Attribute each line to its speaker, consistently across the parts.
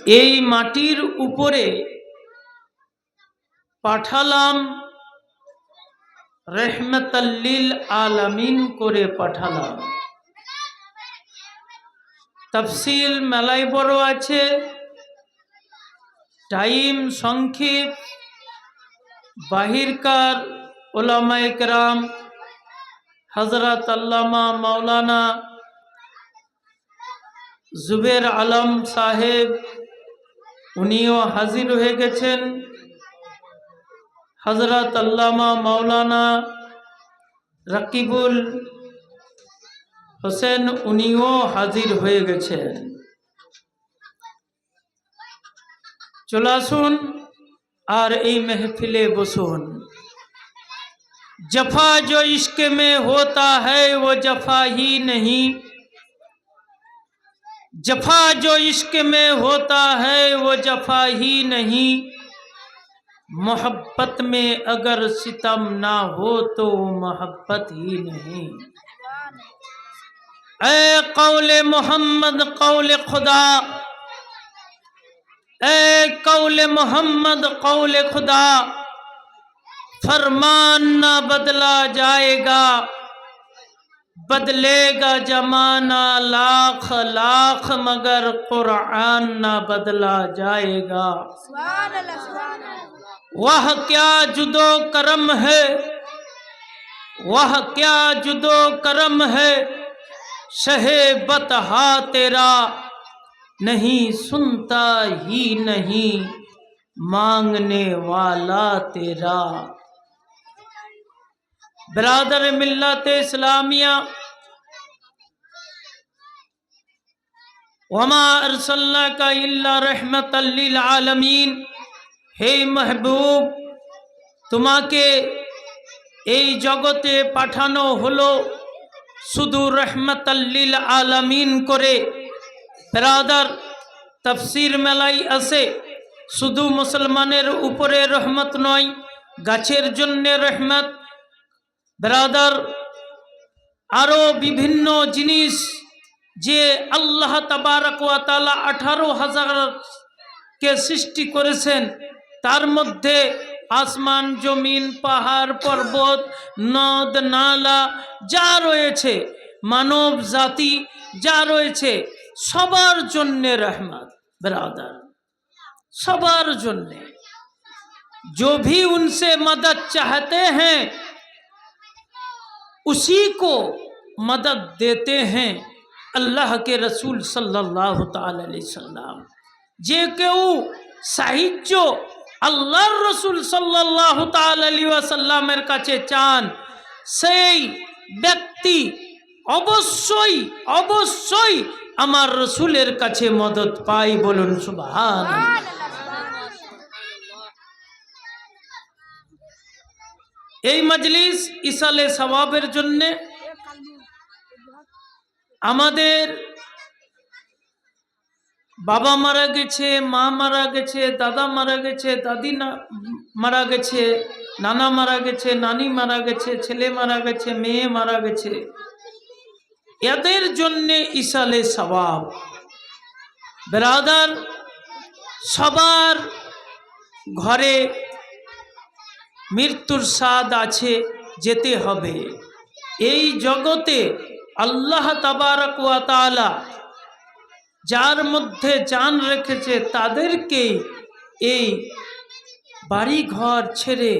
Speaker 1: এই মাটির উপরে পাঠালাম, রহমতাল লিল আলামিন করে পাঠালাম। তফসিল মেলায় বড় আছে, টাইম সংক্ষেপ। বাহিরকার উলামায়ে কেরাম হযরত আল্লামা মাওলানা জুবের আলম সাহেব উনিও হাজির হয়ে গেছেন। হযরত আল্লামা মাওলানা রাকিবুল হোসেন উনিও হাজির হয়ে গেছেন। চলে আসুন আর এই महफिले বসুন। जफा जो इश्क में होता है वो जफा ही नहीं, जफा जो इश्क में होता है वो जफा ही नहीं, मोहब्बत में अगर सितम ना हो तो वो मोहब्बत ही नहीं। ऐ कौले मोहम्मद कौले खुदा, ऐ कौले मोहम्मद कौले खुदा, फरमान ना बदला जाएगा, बदलेगा जमाना लाख लाख मगर कुरान ना बदला जाएगा। वह क्या जुदो करम है, वह क्या जुदो करम है, शहे बतहा तेरा नहीं सुनता ही नहीं, मांगने वाला तेरा। बिरादर मिल्लत इस्लामिया, वमा अरसलनाका इल्ला रहमतल लिल आलमीन। हे महबूब, তোমাকে এই জগতে পাঠানো হলো শুধু রহমতাল লিল আলামিন করে। বিরাদর, তাফসীর মেলাই আছে, শুধু মুসলমানের উপরে রহমত নয়, গাছের জন্য রহমত। বিরাদর, আরো বিভিন্ন জিনিস যে আল্লাহ তাবারক ওয়া তাআলা 18,000 কে সৃষ্টি করেছেন, তার মধ্যে আসমান জমিন পাহাড় পর্বত নদ নালা যা রয়েছে, মানব জাতি যা রয়েছে, সবার জন্য রহমত। বিরাদর, সবার জন্য। जो भी उनसे मदद चाहते हैं उसी को मदद देते हैं अल्लाह के रसूल सल्लल्लाहु ताला अलैहि वसल्लम। जे केउ साहित्य আল্লাহর রসুল সাল্লাল্লাহু তাআলা আলাইহি ওয়াসাল্লামের কাছে চান, সেই ব্যক্তি অবশ্যই অবশ্যই আমার রসুলের কাছে মদত পাই। বলুন সুবহানাল্লাহ। এই মজলিস ইসালে সওয়াবের জন্য আমাদের বাবা মারা গেছে, মা মারা গেছে, দাদা মারা গেছে, দাদি মারা গেছে, নানা মারা গেছে, নানি মারা গেছে, ছেলে মারা গেছে, মেয়ে মারা গেছে, এদের জন্য ইসালে সওয়াব। বিরাদর, সবার ঘরে মৃত্যুর স্বাদ আছে, যেতে হবে। এই জগতে আল্লাহ তাবারক ওয়া তাআলা যার মধ্যে জান রেখেছে তাদেরকে এই বাড়ি ঘর ছেড়ে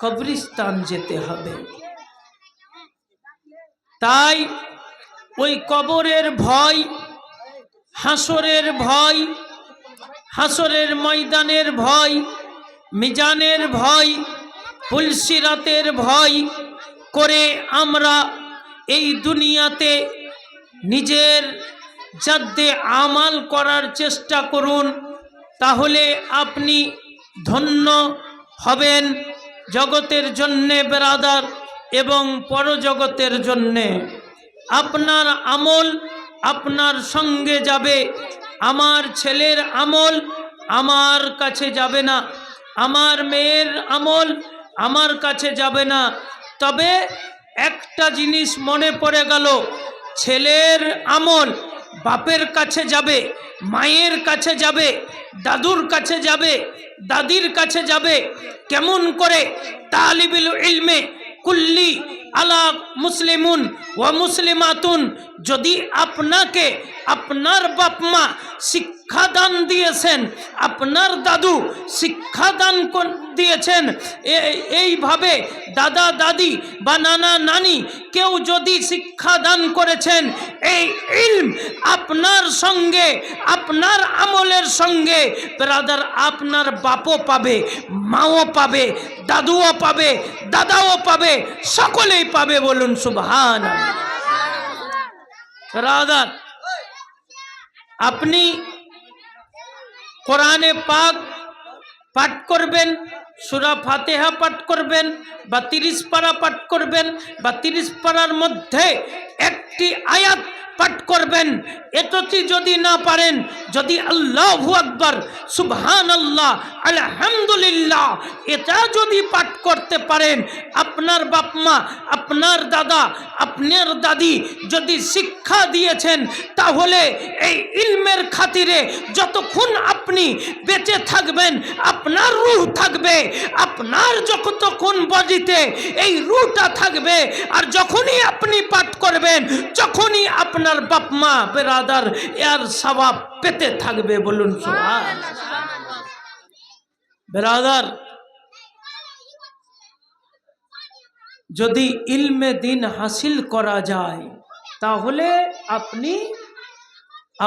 Speaker 1: কবরস্থান যেতে হবে। তাই ওই কবরের ভয়, হাসরের ভয়, হাসরের ময়দানের ভয়, মিজানের ভয়, পুলসিরাতের ভয় করে আমরা এই দুনিয়াতে নিজের যাতে আমাল করার চেষ্টা করুন, তাহলে আপনি ধন্য হবেন জগতের জন্যে বিরাদর এবং পরজগতের জন্যে। আপনার আমল আপনার সঙ্গে যাবে। আমার ছেলের আমল আমার কাছে যাবে না, আমার মেয়ের আমল আমার কাছে যাবে না। তবে একটা জিনিস মনে পড়ে গেল, ছেলের আমল বাপের কাছে যাবে, মায়ের কাছে যাবে, দাদুর কাছে যাবে, দাদির কাছে যাবে। কেমন করে? তালিবুল ইলমে কুল্লি আলা মুসলিমুন ওয়া মুসলিমাতুন, যদি আপনাকে আপনার বাপ মা শিক্ষাদান দিয়েছেন, আপনার দাদু শিক্ষাদান দিয়েছেন, এইভাবে দাদা দাদি বা নানা নানি কেউ যদি শিক্ষাদান করেছেন, এই ইলম আপনার সঙ্গে, আপনার আমলের সঙ্গে ব্রাদার আপনার বাপও পাবে, মাও পাবে, দাদুও পাবে, দাদাও পাবে, সকলেই পাবে। বলুন সুবহানাল্লাহ। ব্রাদার, আপনি কোরআনে পাক পাঠ করবেন, সূরা ফাতিহা পাঠ করবেন, বা 30 পারা পাঠ করবেন, বা 30 পারার মধ্যে একটি আয়াত পাঠ করবেন। এতটি যদি না পারেন, যদি আল্লাহু আকবার, সুবহানাল্লাহ, আলহামদুলিল্লাহ এটা যদি পাঠ করতে পারেন, আপনার বাপ মা, আপনার দাদা, আপনার দাদি যদি শিক্ষা দিয়েছেন, তাহলে এই ইলমের খাতিরে যতক্ষণ আপনি বেঁচে থাকবেন আপনার রূহ থাকবে, আপনার যতক্ষণ বডিতে এই রূহটা থাকবে। আর যখনই আপনি পাঠ করবেন, যখনই আপনার বাপ মা বেরাদার এর সওয়াব পেতে থাকবে। বলুন সুবহানাল্লাহ। বেরাদার, যদি ইলমে দিন হাসিল করা যায়, তাহলে আপনি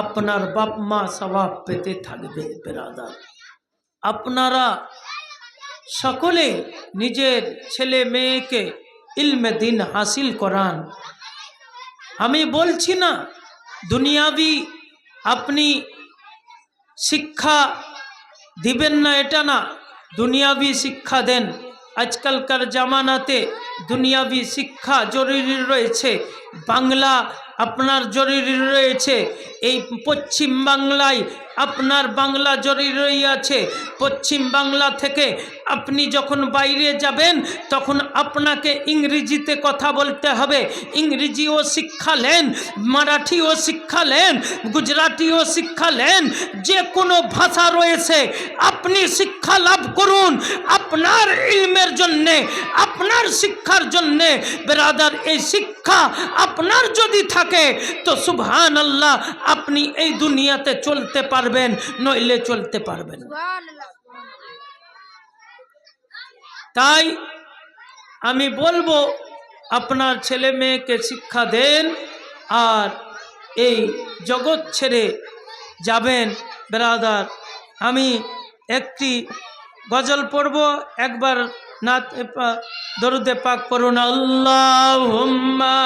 Speaker 1: আপনার বাপ মা সওয়াব পেতে থাকবে। বেরাদার, আপনারা সকলে নিজের ছেলে মেয়েকে ইলমে দিন হাসিল করান। আমি বলছি না দুনিয়াবি আপনি শিক্ষা দিবেন না, এটা না, দুনিয়াবি শিক্ষা দেন। আজকালকার জামানাতে দুনিয়াবি শিক্ষা জরুরি রয়েছে, বাংলা আপনার জরুরি রয়েছে। এই পশ্চিম বাংলায় আপনার বাংলা জরুরি আছে। পশ্চিম বাংলা থেকে আপনি যখন বাইরে যাবেন, তখন আপনাকে ইংরেজিতে কথা বলতে হবে। ইংরেজিও শিক্ষা নেন, মারাঠিও শিক্ষা নেন, গুজরাটিও শিক্ষা নেন, যে কোনো ভাষা রয়েছে আপনি শিক্ষা লাভ করুন আপনার ইলমের জন্যে, আপনার শিক্ষার জন্যে। ব্রাদার, এই শিক্ষা আপনার যদি থাকে তো সুবহানাল্লাহ, আপনি এই দুনিয়াতে চলতে পারবেন, নইলে চলতে পারবেন। তাই আমি বলবো আপনার ছেলে মেয়েকে শিক্ষা দেন, আর এই জগৎ ছেড়ে যাবেন। ব্রাদার, আমি একটি গজল পড়ব, একবার নাত দরুদে পাক পড়ুন। আল্লাহুম্মা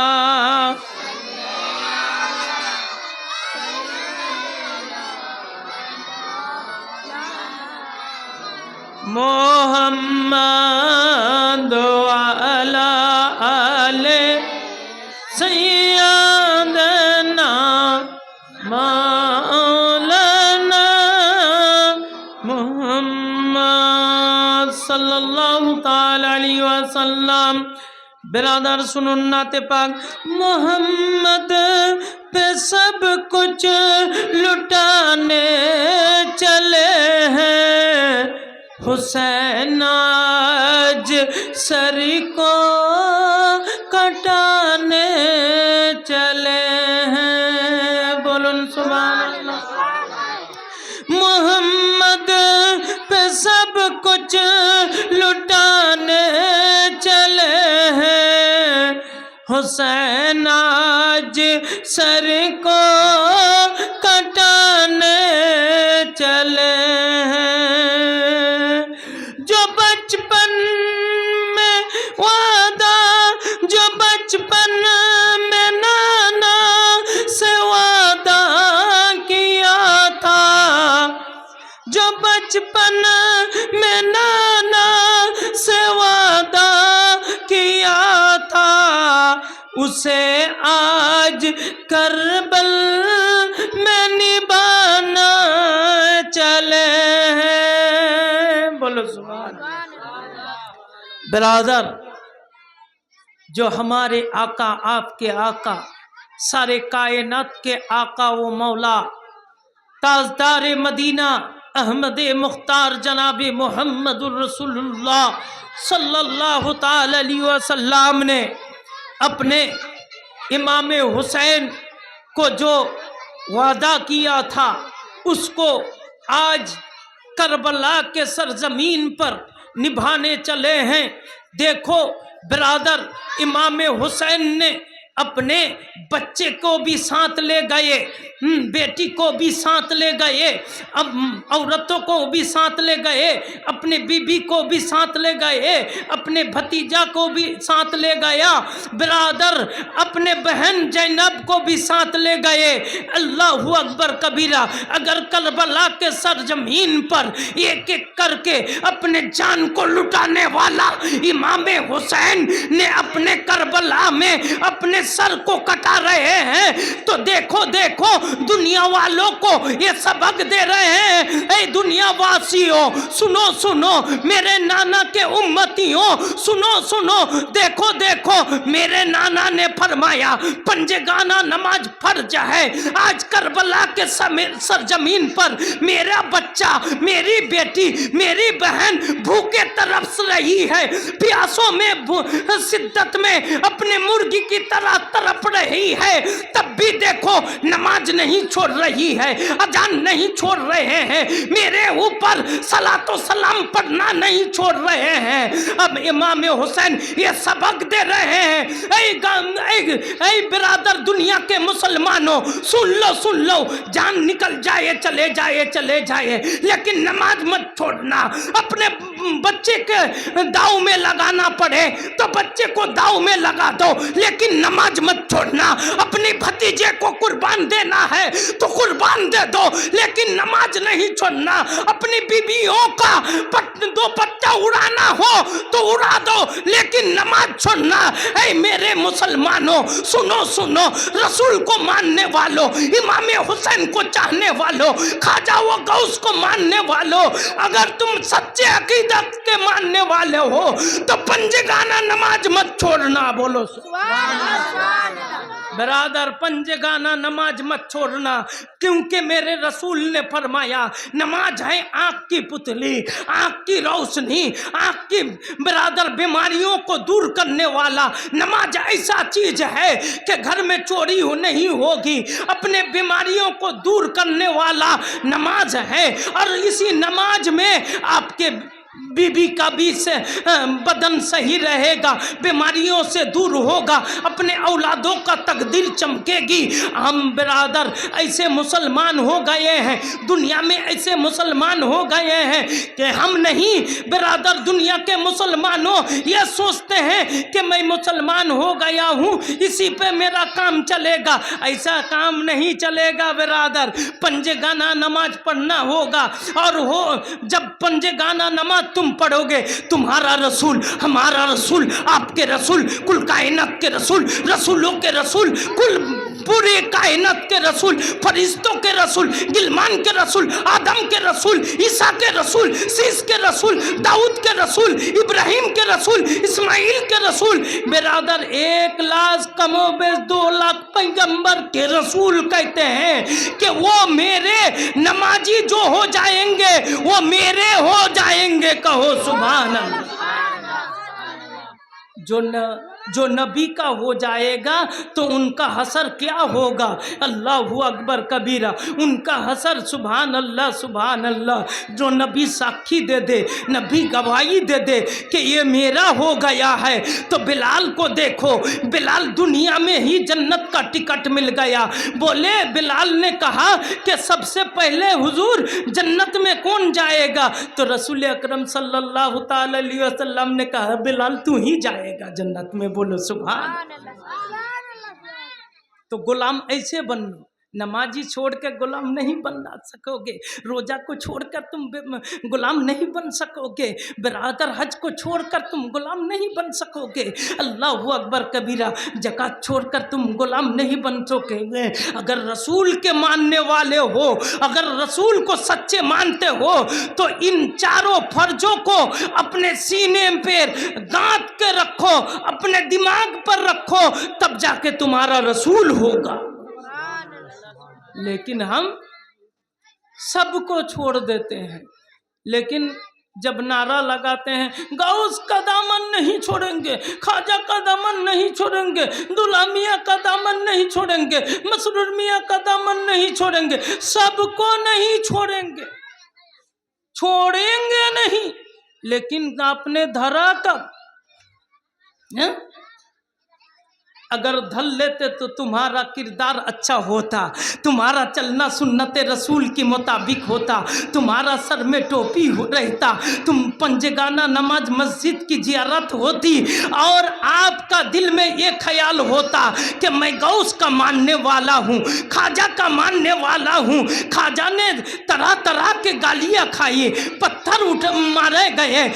Speaker 1: মুহাম্মাদ আলা আলে সাইয়্যিদানা মাওলানা মুহাম্মদ সাল্লাল্লাহু তাআলা আলাইহি ওয়াসাল্লাম। बिरादर सुनुन नाते पाक। मोहम्मद पे सब कुछ लुटाने चले हैं, हुसैन आज सर को कटाने चले हैं। बोलुन सुभान अल्लाह। मोहम्मद पे सब कुछ लुटाने चले हैं, हुसैन आज सर को कटाने चले हैं। जो बचपन में वादा, जो बचपन में नाना से वादा किया था, जो बचपन में नाना से वादा किया था, उसे आज करबल में निभाना चले हैं। बोलो सुभान अल्लाह। ब्रादर, जो हमारे आका, आपके आका सारे कायनात के आका व मौला ताजदार मदीना अहमद मुख्तार जनाब मोहम्मदुर रसूलुल्लाह सल्लल्लाहु ताला अलैहि वसल्लम ने अपने इमाम हुसैन को जो वादा किया था उसको आज करबला के सरजमीन पर निभाने चले हैं। देखो बिरादर, इमाम हुसैन ने अपने बच्चे को भी साथ ले गए, बेटी को भी साथ ले गए, अब औरतों को भी साथ ले गए, अपने बीबी को भी साथ ले गए, अपने भतीजा को भी साथ ले गया बिरादर, अपने बहन जैनब को भी साथ ले गए। अल्लाहु अकबर कबीरा। अगर करबला के सरजमीन पर एक एक करके अपने जान को लुटाने वाला इमाम हुसैन ने अपने करबला में अपने सर को कटा रहे हैं तो देखो देखो दुनिया वालों को ये सबक दे रहे हैं। ऐ दुनिया वासियों सुनो सुनो, मेरे नाना के उम्मतियों सुनो सुनो, देखो देखो मेरे नाना ने फरमाया पंजगाना नमाज फर्ज है। आज करबला के सरजमीन पर मेरा बच्चा, मेरी बेटी, मेरी बहन भूखे तरस रही है, प्यासों में शिद्दत में अपने मुर्गी की तरह तड़प रही है, तब भी देखो नमाज नहीं छोड़ रही है, अजान नहीं छोड़ रहे हैं, मेरे ऊपर सलातो सलाम पढ़ना नहीं छोड़ रहे हैं। अब इमाम हुसैन ये सबक दे रहे हैं। ऐ बिरादर दुनिया के मुसलमानों सुन लो, जान निकल जाए चले जाए लेकिन नमाज मत छोड़ना। अपने बच्चे के दाव में लगाना पड़े तो बच्चे को दाव में लगा दो, लेकिन नमाज मत छोड़ना। अपनी भतीजे को कुर्बान देना है तो कुर्बान दे दो, लेकिन नमाज नहीं छोड़ना। अपनी बीवियों का दो पत्ता उड़ाना हो तो उड़ा दो, लेकिन नमाज छोड़ना। ऐ मेरे मुसलमानों सुनो सुनो, रसूल को मानने वालों, इमाम हुसैन को चाहने वालों, ख्वाजा व गौस को मानने वालों, अगर तुम सच्चे अकीदत के मानने वाले हो तो पंजगाना नमाज मत छोड़ना। बोलो बिरादर, पंजगाना नमाज मत छोड़ना, क्योंकि मेरे रसूल ने फरमाया नमाज है आँख की पुतली, आँख की रोशनी, आँख की बिरादर बीमारियों को दूर करने वाला। नमाज ऐसा चीज है कि घर में चोरी नहीं होगी, अपने बीमारियों को दूर करने वाला नमाज है। और इसी नमाज में आपके बीबी का भी से बदन सही रहेगा, बीमारियों से दूर होगा, अपने औलादों का तकदीर चमकेगी। हम बिरादर ऐसे मुसलमान हो गए हैं, दुनिया में ऐसे मुसलमान हो गए हैं कि हम नहीं बिरादर, दुनिया के मुसलमानों ये सोचते हैं कि मैं मुसलमान हो गया हूँ इसी पे मेरा काम चलेगा। ऐसा काम नहीं चलेगा बिरादर, पंजगाना नमाज पढ़ना होगा। और हो जब पंजगाना नमाज तुम पढ़ोगे, तुम्हारा रसूल, हमारा रसूल, आपके रसूल, कुल कायनात के रसूल, रसूलों के रसूल, कुल पूरे कायनात के रसूल, फरिश्तों के रसूल, गिलमान के रसूल, आदम के रसूल, ईसा के रसूल, सीस के रसूल, दाऊद के रसूल, इब्राहिम के रसूल, इस्माइल के रसूल। बिरादर 1 लाख कमोबेश 2 लाख पैगंबर के रसूल कहते हैं कि वो मेरे नमाजी जो हो जाएंगे वो मेरे हो जाएंगे। कहो सुभान अल्लाह। जो नबी का हो जाएगा तो उनका हसर क्या होगा। अल्लाहु अकबर कबीरा, उनका हसर सुभान अल्लाह। जो नबी साक्षी दे दे, नबी गवाही दे दे कि ये मेरा हो गया है, तो बिलाल को देखो, बिलाल दुनिया में ही जन्नत का टिकट मिल गया। बोले बिलाल ने कहा कि सबसे पहले हुजूर जन्नत में कौन जाएगा, तो रसूल अकरम सल्लल्लाहु ताला अलैहि वसल्लम ने कहा बिलाल तू ही जाएगा जन्नत में। बोलो सुभान। तो गुलाम ऐसे बनो नमाजी छोड़ के गुलाम नहीं बनना सकोगे, रोजा को छोड़कर तुम गुलाम नहीं बन सकोगे, बिरादर हज को छोड़कर तुम गुलाम नहीं बन सकोगे, अल्लाह अकबर कबीरा, ज़कात छोड़कर तुम गुलाम नहीं बन सकोगे। अगर रसूल के मानने वाले हो, अगर रसूल को सच्चे मानते हो, तो इन चारों फर्जों को अपने सीने पे गांथ के रखो, अपने दिमाग पर रखो, तब जाके तुम्हारा रसूल होगा। लेकिन हम सबको छोड़ देते हैं, लेकिन जब नारा लगाते हैं गौस का दामन नहीं छोड़ेंगे, ख्वाजा का दामन नहीं छोड़ेंगे, दुल्हा मियाँ का दामन नहीं छोड़ेंगे, मसरूर मियाँ का दामन नहीं छोड़ेंगे, सबको नहीं छोड़ेंगे, छोड़ेंगे नहीं, लेकिन आपने धरा कब? अगर धल लेते तो तुम्हारा किरदार अच्छा होता, तुम्हारा चलना सुन्नत रसूल के मुताबिक होता, तुम्हारा सर में टोपी रहता, तुम पंजगाना नमाज मस्जिद की जियारत होती, और आपका दिल में ये ख्याल होता कि मैं गौस का मानने वाला हूँ, ख्वाजा का मानने वाला हूँ। ख्वाजा ने तरह तरह के गालियाँ खाई, पत्थर मारे गए,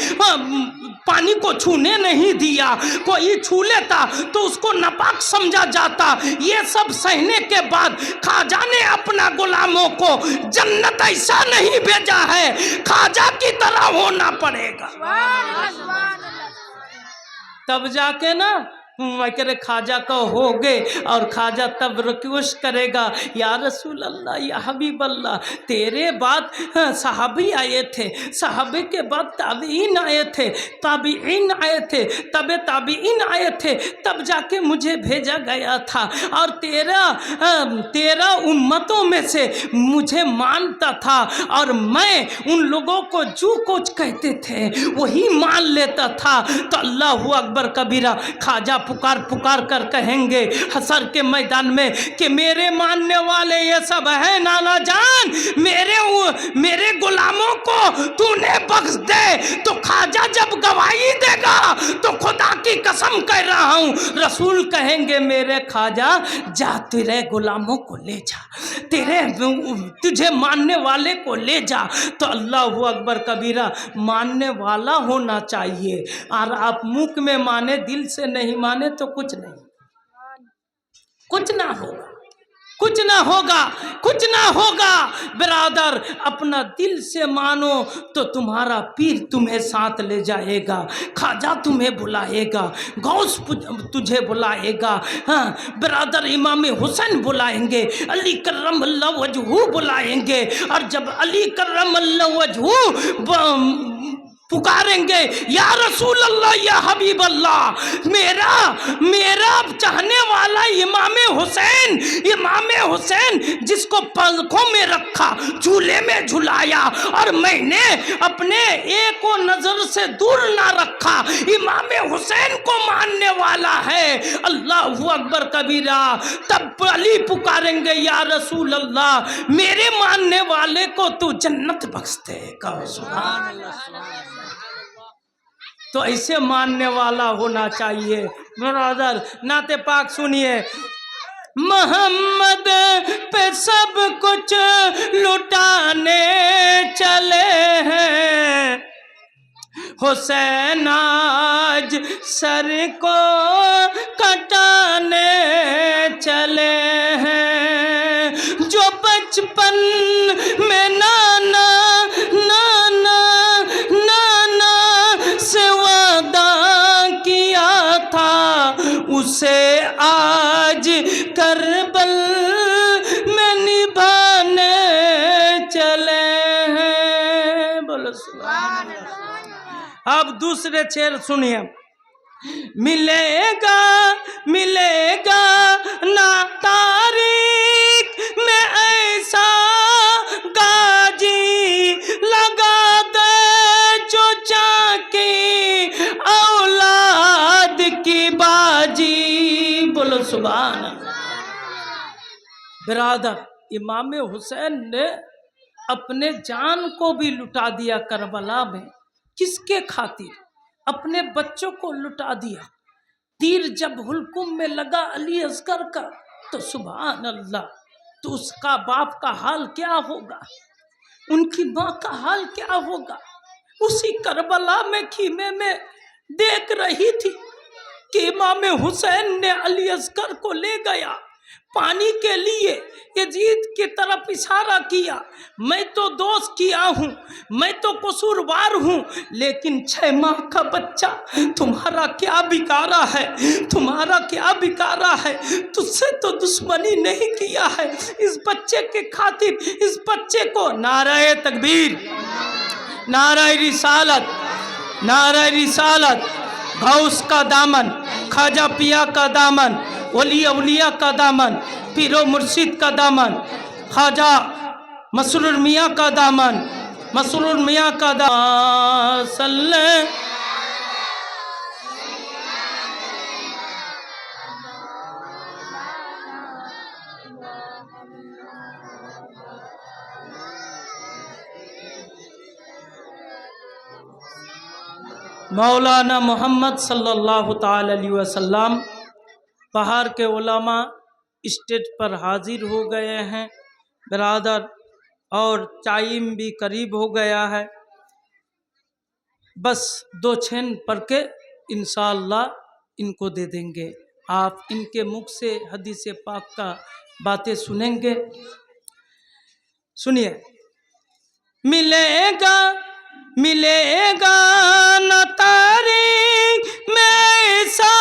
Speaker 1: पानी को छूने नहीं दिया, कोई छू लेता तो उसको नापाक समझा जाता। ये सब सहने के बाद ख्वाजा ने अपना गुलामों को जन्नत ऐसा नहीं भेजा है, ख्वाजा की तरह होना पड़ेगा, तब जाके ना करे ख्वाजा का हो गए। और ख्वाजा तब रिक्वेस्ट करेगा, या रसूल अल्लाह, या हबीब अल्लाह, तेरे बाद सहाबी आए थे, सहाबे के बाद ताबीइन आए थे, ताबीइन आए थे, तबे ताबीइन आए थे, तब जाके मुझे भेजा गया था, और तेरा उम्मतों में से मुझे मानता था, और मैं उन लोगों को जो कुछ कहते थे वही मान लेता था। तो अल्लाह अकबर कबीरा, ख्वाजा पुकार कर कहेंगे हशर के मैदान में कि मेरे मानने वाले ये सब है नाना जान, मेरे गुलामों को तूने बख्श दे। तो ख्वाजा जब गवाही देगा तो खुदा की कसम कह रहा हूँ, रसूल कहेंगे मेरे ख्वाजा जा तेरे गुलामों को ले जा, तुझे मानने वाले को ले जा। तो अल्लाह अकबर कबीरा, मानने वाला होना चाहिए, और आप मुख में माने दिल से नहीं माने तो कुछ नहीं, कुछ ना होगा, कुछ ना होगा, कुछ ना होगा। बिरादर, अपना दिल से मानो तो तुम्हारा पीर तुम्हें साथ ले जाएगा, ख्वाजा तुम्हें बुलाएगा, गौस तुझे बुलाएगा, हाँ बिरादर, इमाम हुसैन बुलाएंगे, अली कर्रमल्लाहु वजहू बुलाएंगे। और जब अली कर्रमल्लाहु वजहू पुकारेंगे, या रसूल अल्लाह, या हबीब अल्लाह, मेरा चाहने वाला इमाम हुसैन जिसको पलकों में रखा, झूले में झुलाया, और मैंने अपने एक को नजर से दूर ना रखा, इमाम हुसैन को मानने वाला है। अल्लाह अकबर कबीरा। तब अली पुकारेंगे, या रसूल अल्लाह, मेरे मानने वाले को तू जन्नत बख्श दे। कहो सुभान अल्लाह। तो ऐसे मानने वाला होना चाहिए। ब्रदर, नाते पाक सुनिए, मोहम्मद पे सब कुछ लुटाने चले हैं, हुसैन आज सर को कटाने चले हैं। जो बचपन में नाना से वादा किया था, उसे आज करबल में निभाने चले हैं। बोलो सुभान अल्लाह। अब दूसरे शेर सुनिए, मिलेगा ना तारीख में ऐसा गाजी, लगा दे जो चाकी औलाद की बाजी। बोलो सुभान अल्लाह। बिरादर, इमाम हुसैन ने अपने जान को भी लुटा दिया करबला में। किसके खातिर? अपने बच्चों को लुटा दिया। तीर जब हुल्कुम में लगा अली असगर का, तो सुभान अल्लाह, तो उसका बाप का हाल क्या होगा, उनकी माँ का हाल क्या होगा। उसी करबला में खीमे में देख रही थी कि इमाम हुसैन ने अली असगर को ले गया पानी के लिए, यजीद की तरफ इशारा किया, मैं तो दोष किया हूँ, मैं तो कसूरवार हूँ, लेकिन 6 माह का बच्चा तुम्हारा क्या बिगाड़ा है, तुम्हारा क्या बिगाड़ा है, तुझसे तो दुश्मनी नहीं किया है, इस बच्चे के खातिर इस बच्चे को। नाराए तकबीर, नाराए रिसालत, नाराए रिसालत। गौस का दामन, ख्वाजा पिया का दामन, वली अवलिया का दामन, पीरो मुर्शिद का दामन, ख्वाजा मसरूर मियाँ का दामन, मसरूर मियाँ का दामन। सल्ले मौलाना मोहम्मद सल्लल्लाहु ताला अलैहि वसल्लम बाहर के उलमा स्टेज पर हाजिर हो गए हैं बिरादर, और टाइम भी करीब हो गया है। बस 2 छेन पढ़ के इंशाअल्लाह इनको दे देंगे। आप इनके मुख से हदीस पाक का बातें सुनेंगे। सुनिए। मिलेगा मिलेगा न तारीख में ऐसा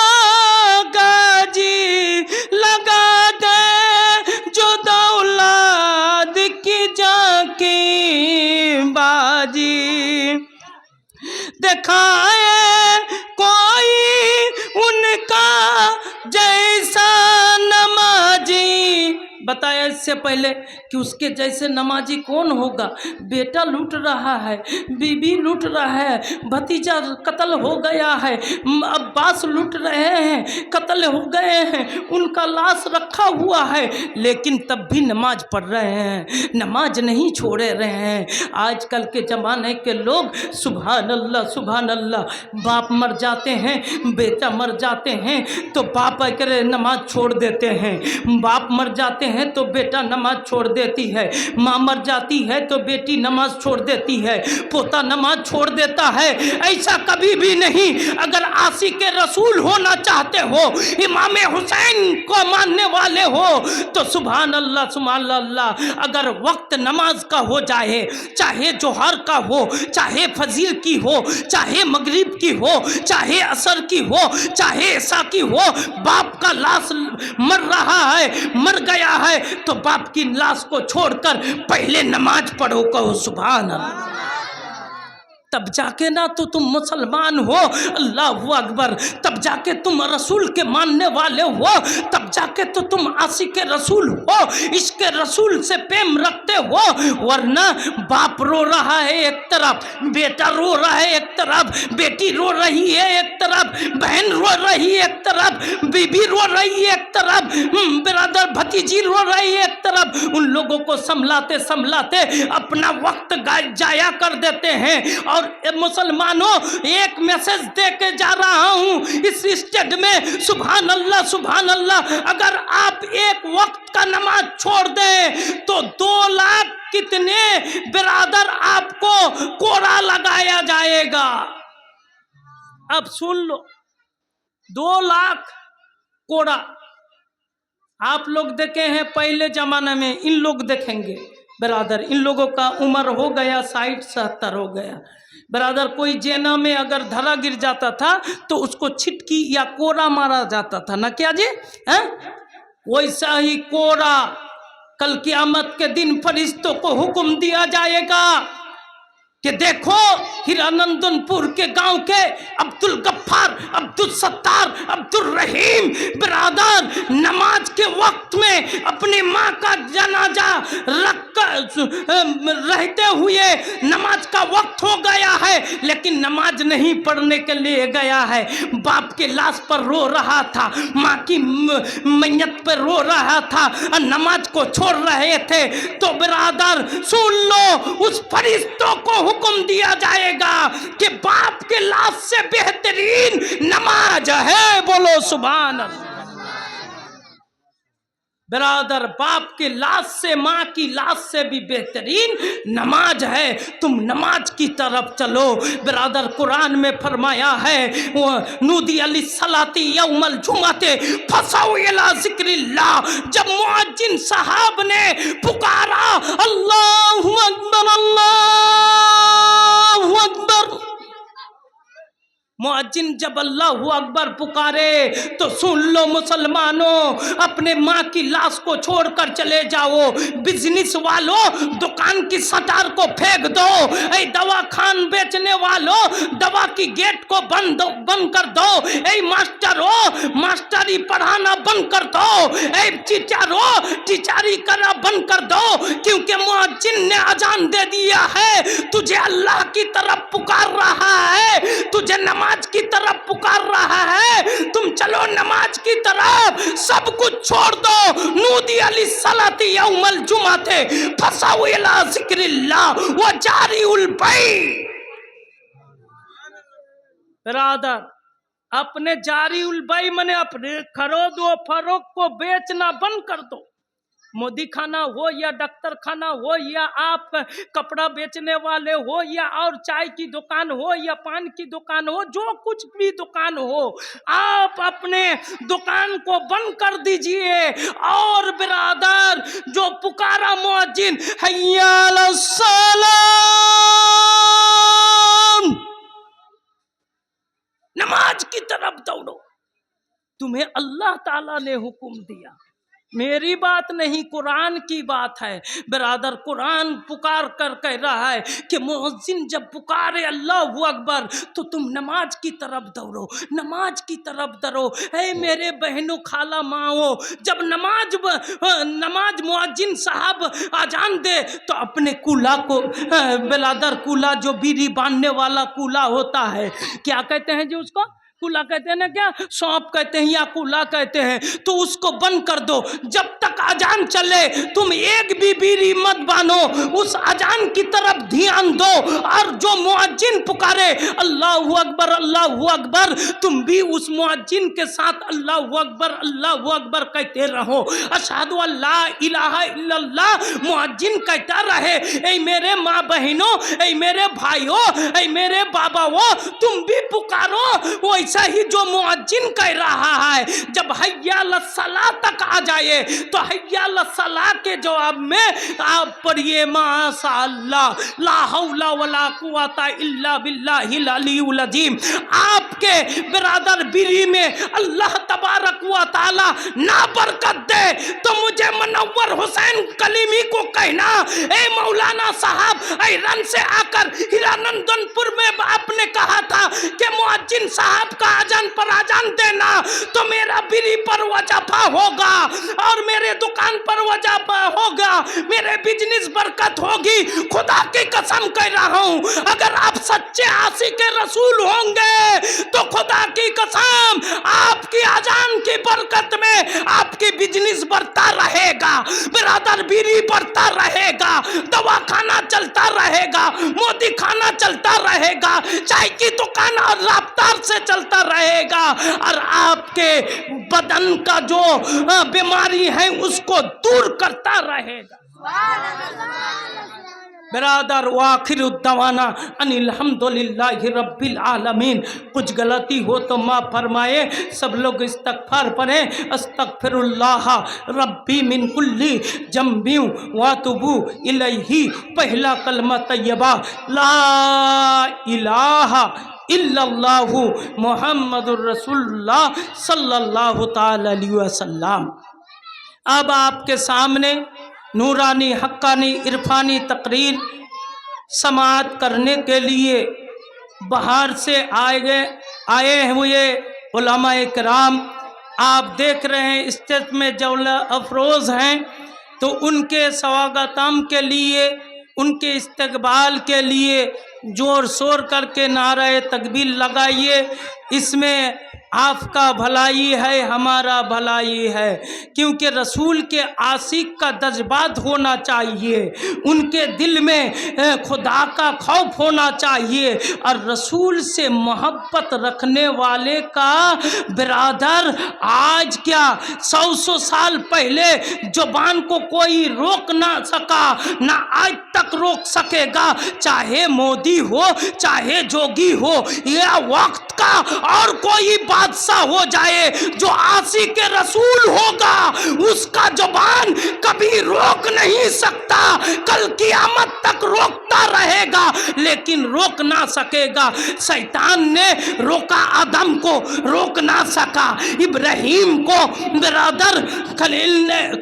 Speaker 1: गाजी लगा दे जो दौलत की जाकी बाजी दिखाए कोई उनका जैसा नमाजी। बताया इससे पहले कि उसके जैसे नमाजी कौन होगा। बेटा लूट रहा है, बीबी लूट रहा है, भतीजा कत्ल हो गया है, अब्बास लूट रहे हैं, कत्ल हो गए हैं, उनका लाश रखा हुआ है, लेकिन तब भी नमाज पढ़ रहे हैं, नमाज नहीं छोड़े रहे हैं। आजकल के ज़माने के लोग सुभान अल्लाह सुभान अल्लाह, बाप मर जाते हैं, बेटा मर जाते हैं तो बाप करे नमाज छोड़ देते हैं, बाप मर जाते हैं तो बेटा नमाज छोड़ देती है, माँ मर जाती है तो बेटी नमाज छोड़ देती है, पोता नमाज छोड़ देता है। ऐसा कभी भी नहीं। अगर आशिक रसूल होना चाहते हो, इमाम हुसैन को मानने वाले हो, तो सुभान अल्लाह सुभान अल्लाह। अगर वक्त नमाज का हो जाए, चाहे जोहर का हो, चाहे फजीर की हो, चाहे मगरिब की हो, चाहे असर की हो, चाहे ऐसा की हो, बाप का लाश मर रहा है, मर गया है, तो बाप की लाश को छोड़कर पहले नमाज पढ़ो, कहो सुभान अल्लाह। तब जाके ना तो तुम मुसलमान हो, अल्लाह अकबर, तब जाके तुम रसूल के मानने वाले हो, तब जाके तो तुम आशिक रसूल हो, इसके रसूल से प्रेम रखते हो। वरना बाप रो रहा है एक तरफ, बेटा रो रहा है एक तरफ, बेटी रो रही है एक तरफ, बहन रो रही है एक तरफ, बीबी रो रही है एक तरफ, बिरादर भतीजी रो रही है एक तरफ। उन लोगों को संभलाते संभलाते अपना वक्त जाया कर देते हैं। और मुसलमानों, एक मैसेज दे के जा रहा हूं इस स्टेज में, सुभान अल्लाह सुभान अल्लाह। अगर आप एक वक्त का नमाज छोड़ दें तो 2 लाख कितने बिरादर आपको कोड़ा लगाया जाएगा। अब सुन लो, 2 लाख कोड़ा आप लोग देखे हैं पहले जमाने में, इन लोग देखेंगे बिरादर। इन लोगों का उम्र हो गया 60-70 हो गया बिरादर। कोई जेना में अगर धरा गिर जाता था तो उसको छिटकी या कोड़ा मारा जाता था ना, क्या जी हैं? वैसा ही कोड़ा कल क़यामत के दिन फरिश्तों को हुक्म दिया जाएगा कि देखो हिरानंदनपुर के गांव के अब्दुल गफ्फार, अब्दुल सत्तार, अब्दुल रहीम बिरादर नमाज के वक्त में अपनी माँ का जनाजा रख रहते हुए नमाज का वक्त हो गया है, लेकिन नमाज नहीं पढ़ने के लिए गया है। बाप के लाश पर रो रहा था, माँ की मैयत पर रो रहा था और नमाज को छोड़ रहे थे। तो बिरादर सुन लो, उस फरिश्तों को हुक्म दिया जाएगा कि बाप के लाश से बेहतरीन नमाज है। बोलो सुभान अल्लाह। برادر باپ کی لاش سے، ماں کی لاش سے بھی بہترین نماز ہے، تم نماز کی طرف چلو۔ برادر قرآن میں فرمایا ہے نودی للصلاۃ یوم الجمعۃ فسعوا الی ذکر اللہ، جب مؤذن صاحب نے پکارا اللہ اکبر اللہ اکبر، مؤذن جب اللہ اکبر پکارے تو سن لو مسلمانوں، اپنے ماں کی لاش کو چھوڑ کر چلے جاؤ، بزنس والوں دکان کی سٹار کو پھینک دو، اے دوا خان بیچنے والوں دوا کی گیٹ کو بند کر دو، اے ماسٹروں ماسٹری پڑھانا بند کر دو، اے ٹیچروں ٹیچری کرنا بند کر دو، کیونکہ مؤذن نے اذان دے دیا ہے، تجھے اللہ کی طرف پکار رہا ہے، تجھے نماز کی طرف پکار رہا ہے، تم چلو نماز کی طرف، سب کچھ چھوڑ دو۔ نودی للصلاۃ یوم الجمعۃ فسعوا الی ذکر اللہ وذروا البیع۔ برادر اپنے جاری البیع میں اپنے خرید و فروخت کو بیچنا بند کر دو، مودی خانہ ہو یا ڈاکٹر خانہ ہو یا آپ کپڑا بیچنے والے ہو یا اور چائے کی دکان ہو یا پان کی دکان ہو، جو کچھ بھی دکان ہو، آپ اپنے دکان کو بند کر دیجئے، اور برادر جو پکارا مؤذن حی علی الصلاۃ، نماز کی طرف دوڑو، تمہیں اللہ تعالیٰ نے حکم دیا، میری بات نہیں قرآن کی بات ہے۔ برادر قرآن پکار کر کہہ رہا ہے کہ مؤذن جب پکارے اللہ اکبر تو تم نماز کی طرف دوڑو، نماز کی طرف دوڑو۔ اے میرے بہنوں خالہ ماؤں، جب نماز مؤذن صاحب اذان دے تو اپنے کولہ کو، برادر کولہ جو بیڑی باندھنے والا کولہ ہوتا ہے، کیا کہتے ہیں جی اس کو؟ کولہ کہتے ہیں نا، کیا سونپ کہتے ہیں یا کولہ کہتے ہیں، تو اس کو بند کر دو، جب تک اذان چلے تم ایک بھی بیڑی مت بانو، اس اذان کی طرف دھیان دو، اور جو مؤذن پکارے اللہ اکبر تم بھی اس مؤذن کے ساتھ اللہ اکبر کہتے رہو، اشہد ان لا الہ الا اللہ مؤذن کہتا رہے۔ اے میرے ماں بہنوں، اے میرے بھائیوں، اے میرے باباؤں، تم بھی پکارو ویسا ہی جو مؤذن کہہ رہا ہے۔ جب حی علی الصلاۃ تک آ جائے تو حی علی الصلاۃ کے جواب میں آپ پڑھیے ماشاء اللہ لا حول ولا قوت الا باللہ العلی العظیم۔ آپ کے برادر بیری میں اللہ تبارک و تعالی نہ برکت دے تو مجھے منور حسین کلیمی کو کہنا، اے مولانا صاحب ایران سے آ کر ہرانندن پور میں آپ نے کہا تھا کہ مؤذن صاحب کا اذان پر اذان دینا تو میرا بیری پر وظیفہ ہوگا، اور میرے دکان پر وظیفہ ہوگا، میرے بزنس برکت ہوگی۔ خدا کی قسم کہہ رہا ہوں، اگر آپ سچے عاشق رسول ہوں گے تو خدا کی قسم آپ کی اذان کی برکت میں آپ کی بزنس بڑھتا رہے گا، برادر بیری بڑھتا رہے گا، دوا خانہ چلتا رہے گا، مودی خانہ چلتا رہے گا، چائے کی دکان اور رفتار سے چلتا رہے گا، اور آپ کے بدن کا جو بیماری ہے اس کو دور کرتا رہے گا۔ برادر وآخر الدعوانا ان الحمدللہ رب العالمین۔ کچھ غلطی ہو تو معاف فرمائے، سب لوگ استغفار پڑھیں، استغفر اللہ ربی من کل ذنب واتوب الیہ۔ پہلا کلمہ طیبہ لا الہ الا اللہ محمد الرسول اللہ صلی اللہ تعالی علیہ وسلم۔ اب آپ کے سامنے نورانی حقانی عرفانی تقریر سماعت کرنے کے لیے باہر سے آئے ہوئے علماء کرام آپ دیکھ رہے ہیں اسٹیج میں جو افروز ہیں، تو ان کے سواگتم کے لیے، ان کے استقبال کے لیے जोर शोर करके नारे तकबीर लगाइए। इसमें आपका भलाई है, हमारा भलाई है, क्योंकि रसूल के आशिक का जज्बात होना चाहिए, उनके दिल में खुदा का खौफ होना चाहिए, और रसूल से मोहब्बत रखने वाले का बिरादर आज क्या 100 साल पहले जुबान को कोई रोक ना सका, ना आज तक रोक सकेगा, चाहे मोदी हो चाहे जोगी हो या वक्त का और कोई बादशाह हो जाए, जो आशिक के रसूल होगा उसका जुबान कभी रोक नहीं सकता, कल क़यामत तक रोकता रहेगा लेकिन रोक ना सकेगा। शैतान ने रोका, आदम को रोक ना सका, इब्राहिम को बिरादर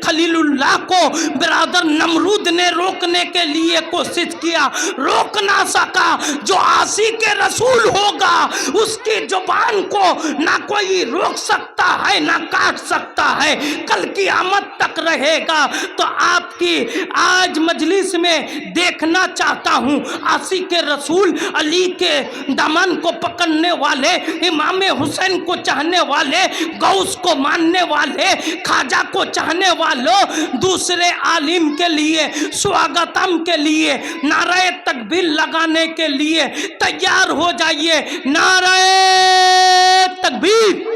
Speaker 1: खलीलुल्लाह को बिरादर नमरूद ने रोकने के लिए कोशिश किया, रोक ना सका। जो आशिक के रसूल होगा उसकी जुबान को ना कोई रोक सकता है ना काट सकता है, कल क़यामत तक रहेगा। तो आपकी आज मजलिस में देखना चाहता हूँ आशिक के रसूल, अली के दामन को पकड़ने वाले, इमाम हुसैन को चाहने वाले, गौस को मानने वाले, खाजा को चाहने वालों, दूसरे आलिम के लिए स्वागतम के लिए नारे तकबीर लगाने के लिए तैयार हो जाइए। नारे तकबीर।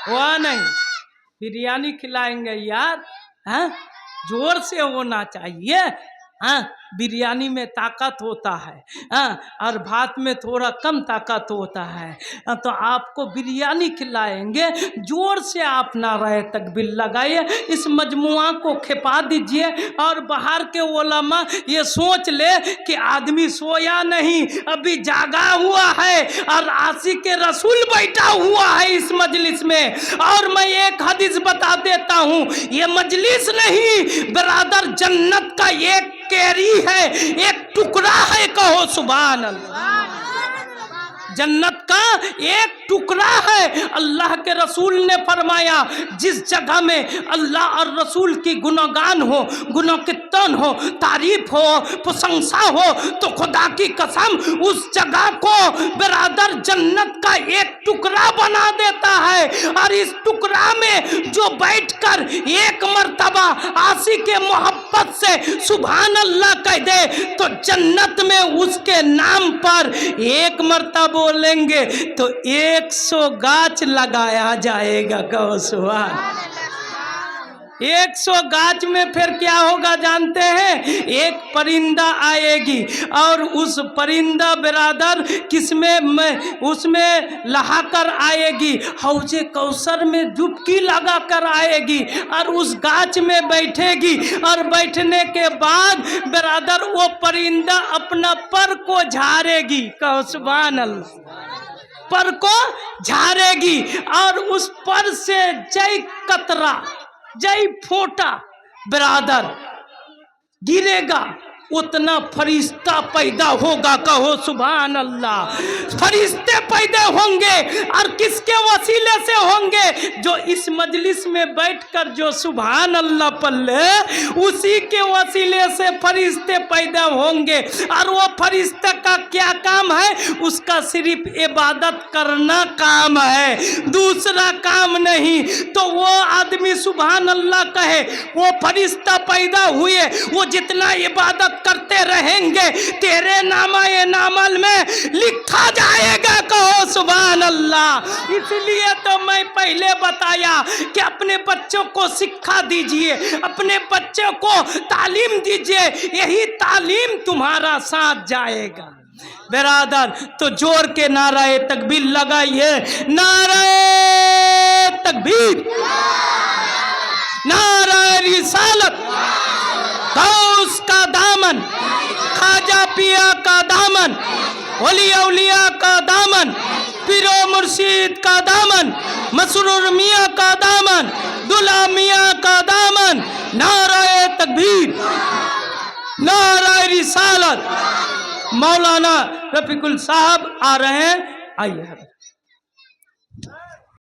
Speaker 1: हुआ नहीं, बिरयानी खिलाएंगे यार, हाँ जोर से होना चाहिए। हाँ बिरयानी में ताकत होता है, हाँ और भात में थोड़ा कम ताकत होता है। तो आपको बिरयानी खिलाएंगे, जोर से आप नारे तकबीर लगाइए, इस मजमुआ को खिपा दीजिए। और बाहर के उलमा ये सोच ले कि आदमी सोया नहीं, अभी जागा हुआ है, और आशिक के रसूल बैठा हुआ है इस मजलिस में। और मैं एक हदीस बता देता हूँ, ये मजलिस नहीं बिरादर, जन्नत का एक केरी है, एक टुकड़ा है, कहो सुभान अल्लाह। जन्नत का एक टुकड़ा है। अल्लाह के रसूल ने फरमाया, जिस जगह में अल्लाह और रसूल की गुणगान हो, गुणकीर्तन हो, तारीफ हो, प्रशंसा हो, तो खुदा की कसम उस जगह को बिरादर जन्नत का एक टुकड़ा बना देता है। और इस टुकड़ा में जो बैठकर एक मर्तबा आशिक के मोहब्बत से सुभान अल्लाह कह दे, तो जन्नत में उसके नाम पर एक मर्तबा बोलेंगे तो 100 गाछ लगाया जाएगा। कहो सुभान। 100 गाछ में फिर क्या होगा जानते हैं? एक परिंदा आएगी, और उस परिंदा बिरादर किसमें उसमें लहाकर आएगी, हौजे कौसर में डुबकी लगा कर आएगी, और उस गाछ में बैठेगी। और बैठने के बाद बिरादर वो परिंदा अपना पर को झाड़ेगी। कहो सुभान अल्लाह। पर को झाड़ेगी, और उस पर से जय कतरा, जय फोटा बिरादर गिरेगा, उतना फरिश्ता पैदा होगा। कहो सुभान अल्लाह। फरिश्ते पैदा होंगे, और किसके वसीले से होंगे? जो इस मजलिस में बैठकर जो सुभान अल्लाह पल्ले, उसी के वसीले से फरिश्ते पैदा होंगे। और वो फरिश्ते का क्या काम है? उसका सिर्फ इबादत करना काम है, दूसरा काम नहीं। तो वो आदमी सुभान अल्लाह कहे, वो फरिश्ता पैदा हुए, वो जितना इबादत करते रहेंगे तेरे नामा-ए नामल में लिखा जाएगा। कहो सुभान अल्लाह। इसलिए तो मैं पहले बताया कि अपने बच्चों को शिक्षा दीजिए, अपने बच्चों को तालीम दीजिए, यही तालीम तुम्हारा साथ जाएगा बिरादर। तो जोर के नारे तकबीर लगाइए। नारे तकबीर, नारे रिसालत, गौस का दामन, खाजा पिया का दामन, औलिया औलिया का दामन, पीरो मुर्शिद का दामन, मसरूर मियाँ का दामन, दुल्हा मियाँ का दामन। नारे तकबीर, नारे रिसालत। मौलाना रफीकुल साहब आ रहे हैं, आइए।